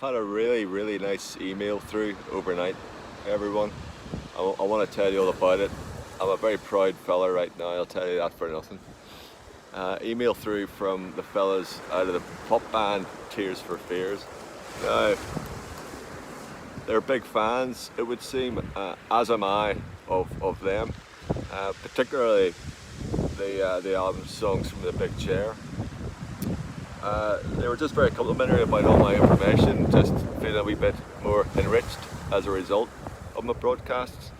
Had a really nice email through overnight, everyone. I want to tell you all about it. I'm a very proud fella right now, I'll tell you that for nothing. Email through from the fellas out of the pop band Tears for Fears. Now, they're big fans, it would seem, as am I, of them. Particularly the album songs from The Big Chair. They were just very complimentary about all my information, just feeling a wee bit more enriched as a result of my broadcasts.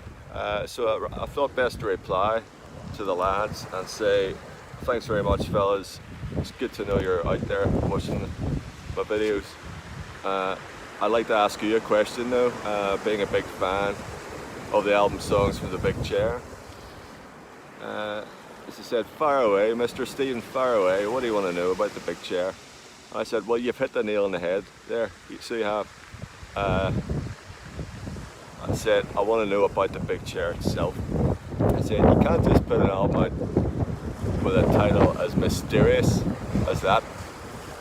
So I thought best to reply to the lads and say, thanks very much fellas, it's good to know you're out there watching my videos. I'd like to ask you a question though, being a big fan of the album songs from The Big Chair. As I said, fire away, Mr. Stephen, fire away, what do you want to know about The Big Chair? I said, well, you've hit the nail on the head there, so you have. I said, I want to know about The Big Chair itself. I said, you can't just put an album out with a title as mysterious as that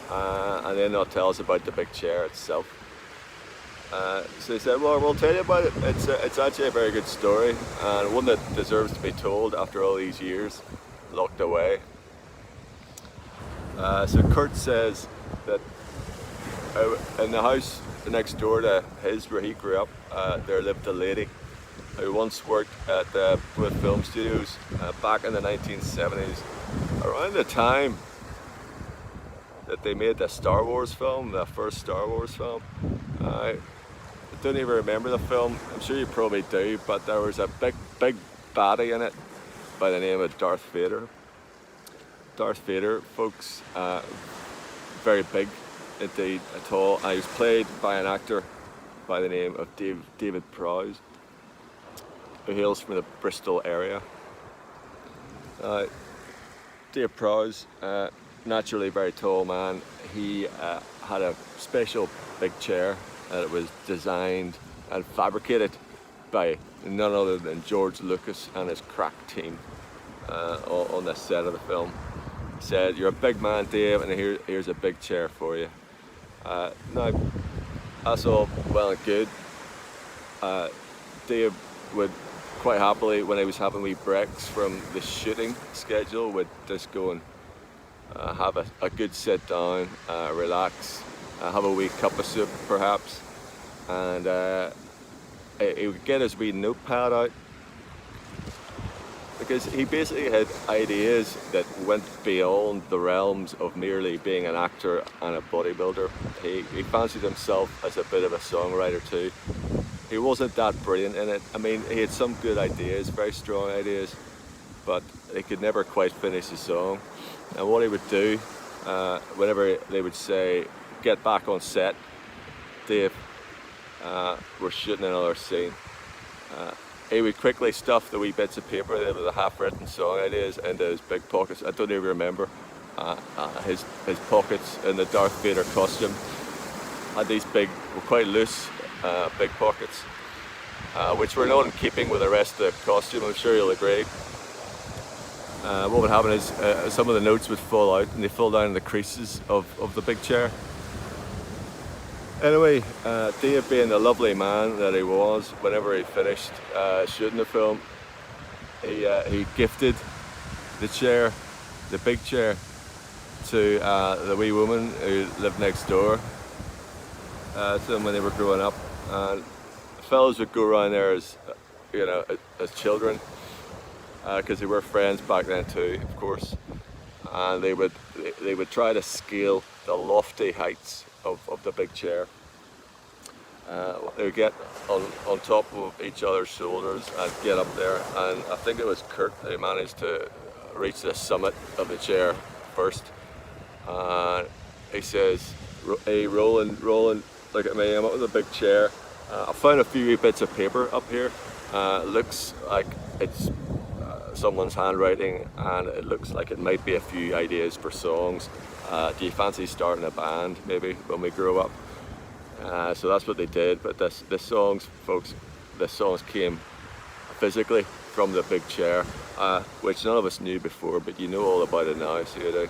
and then not tell us about The Big Chair itself. So he said, well, we'll tell you about it. It's actually a very good story and one that deserves to be told after all these years locked away. So Kurt says that in the house next door to his where he grew up, there lived a lady who once worked at Booth Film Studios back in the 1970s, around the time that they made the Star Wars film, the first Star Wars film. I don't even remember the film, I'm sure you probably do, but there was a big baddie in it by the name of Darth Vader. Darth Vader, folks, very big indeed at all. And he was played by an actor by the name of David Prowse, who hails from the Bristol area. Dave Prowse, naturally very tall man, he had a special big chair that was designed and fabricated by none other than George Lucas and his crack team on the set of the film. He said, you're a big man, Dave, and here's a big chair for you. Now, that's all well and good. Dave would quite happily, when he was having wee breaks from the shooting schedule, would just go and have a good sit down, relax, have a wee cup of soup perhaps, and he would get his wee notepad out, because he basically had ideas that went beyond the realms of merely being an actor and a bodybuilder. He fancied himself as a bit of a songwriter too. He wasn't that brilliant in it. I mean, he had some good ideas, very strong ideas, but he could never quite finish the song. And what he would do, whenever they would say, get back on set, Dave, we're shooting another scene. He would quickly stuff the wee bits of paper, the half-written song ideas, into his big pockets. I don't even remember his pockets in the Darth Vader costume had these big, quite loose, big pockets, which were not in keeping with the rest of the costume, I'm sure you'll agree. What would happen is some of the notes would fall out and they fall down in the creases of the big chair. Anyway, Dave, being the lovely man that he was, whenever he finished shooting the film, he gifted the chair, the big chair, to the wee woman who lived next door to them when they were growing up. And the fellas would go around there as, you know, as children, because they were friends back then too, of course. And they would try to scale the lofty heights of the big chair. They would get on top of each other's shoulders and get up there, and I think it was Kurt who managed to reach the summit of the chair first. He says, hey Roland, look at me, I'm up with a big chair. I found a few bits of paper up here. Looks like it's someone's handwriting, and it looks like it might be a few ideas for songs. Do you fancy starting a band maybe when we grow up? So that's what they did. But the songs, folks, the songs came physically from the big chair, which none of us knew before, but you know all about it now, so you do.